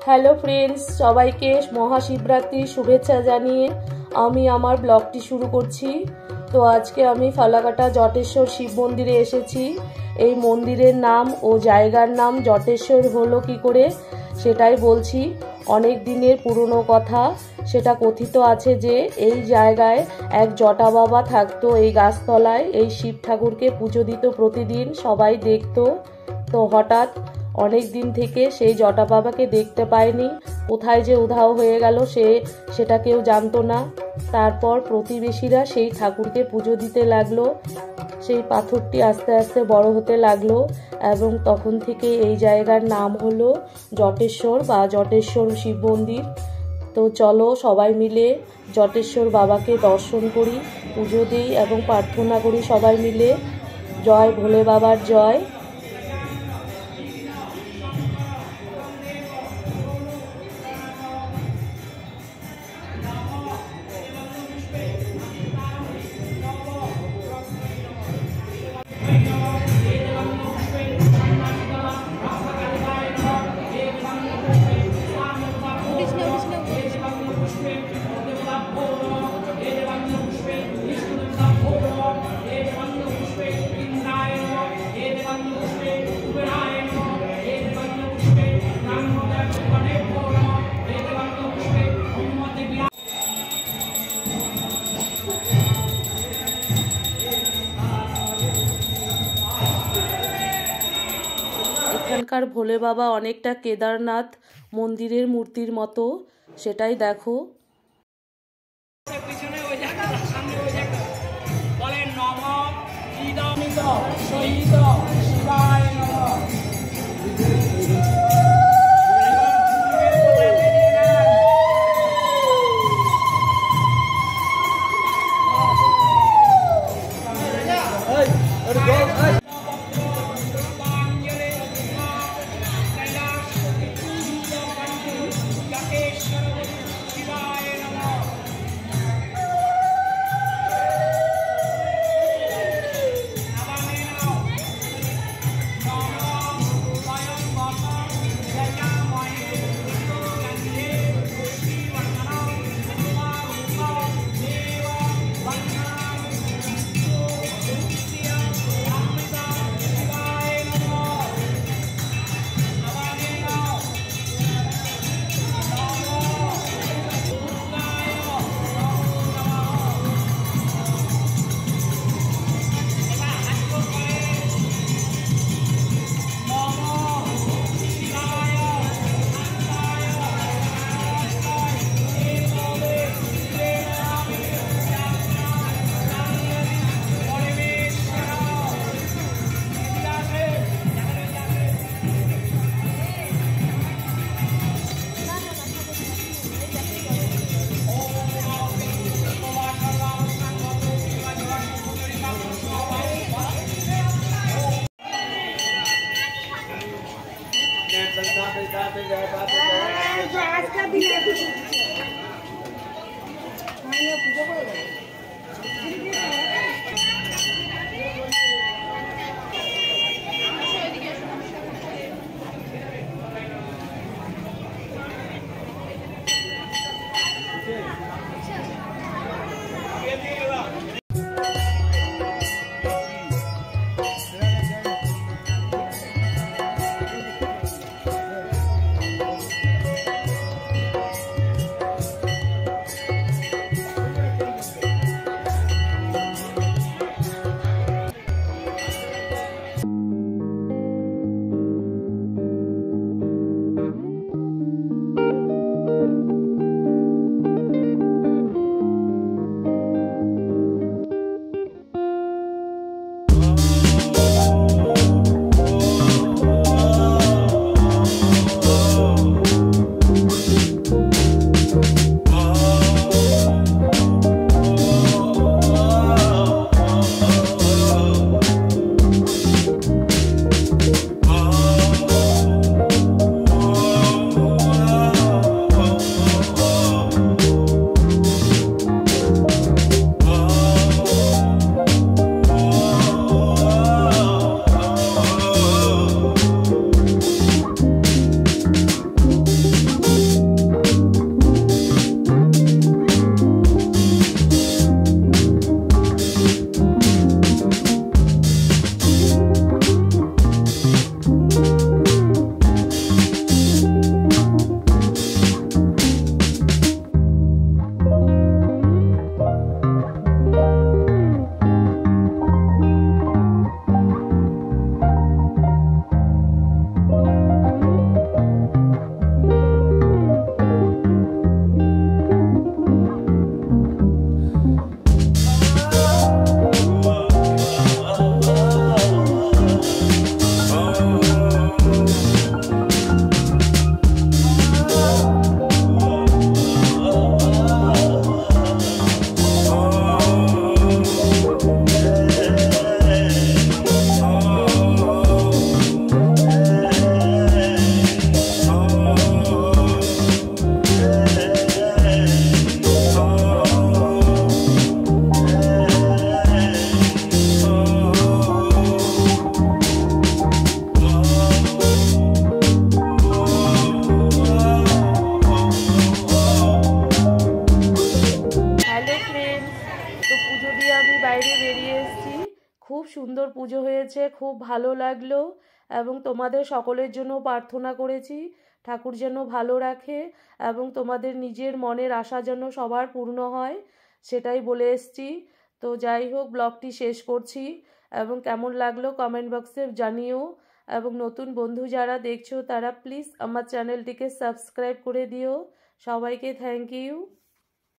Hello friends, সবাইকে মহাশিবরাত্রির শুভেচ্ছা জানিয়ে আমি আমার ব্লগটি শুরু করছি। তো আজকে আমি ফালাকাটা জটেশ্বর শিব মন্দিরে এসেছি। এই মন্দিরের নাম ও জায়গার নাম জটেশ্বর হলো কি করে সেটাই বলছি। অনেক দিনের পুরনো কথা। সেটা কথিত আছে যে এই জায়গায় এক জটা বাবা থাকতো এই গাছতলায়। এই শিব ঠাকুরকে পুজো দিত প্রতিদিন, সবাই দেখতো। তো হঠাৎ অনেক দিন থেকে সেই জটা বাবাকে দেখতে পায়নি, কোথায় যে উধাও হয়ে গেল সেটা কেউ জানতো না। তারপর প্রতিবেশীরা সেই ঠাকুরকে পুজো দিতে লাগলো। সেই পাথরটি আস্তে আস্তে বড় হতে লাগলো এবং তখন থেকে এই জায়গার নাম হলো জটেশ্বর বা জটেশ্বর শিব মন্দির। তো চলো সবাই মিলে জটেশ্বর বাবাকে দর্শন করি, পুজো দিই এবং প্রার্থনা করি সবাই মিলে। জয় ভোলে বাবার জয়। এখানকার ভোলে বাবা অনেকটা কেদারনাথ মন্দিরের মূর্তির মতো, সেটাই দেখো। খুব সুন্দর পুজো হয়েছে, খুব ভালো লাগলো এবং তোমাদের সকলের জন্য প্রার্থনা করেছি ঠাকুর যেন ভালো রাখে এবং তোমাদের নিজের মনের আশা যেন সবার পূর্ণ হয়, সেটাই বলে এসছি। তো যাই হোক, ব্লগটি শেষ করছি এবং কেমন লাগলো কমেন্ট বক্সে জানিও এবং নতুন বন্ধু যারা দেখছো তারা প্লিজ আমার চ্যানেলটিকে সাবস্ক্রাইব করে দিও। সবাইকে থ্যাংক ইউ।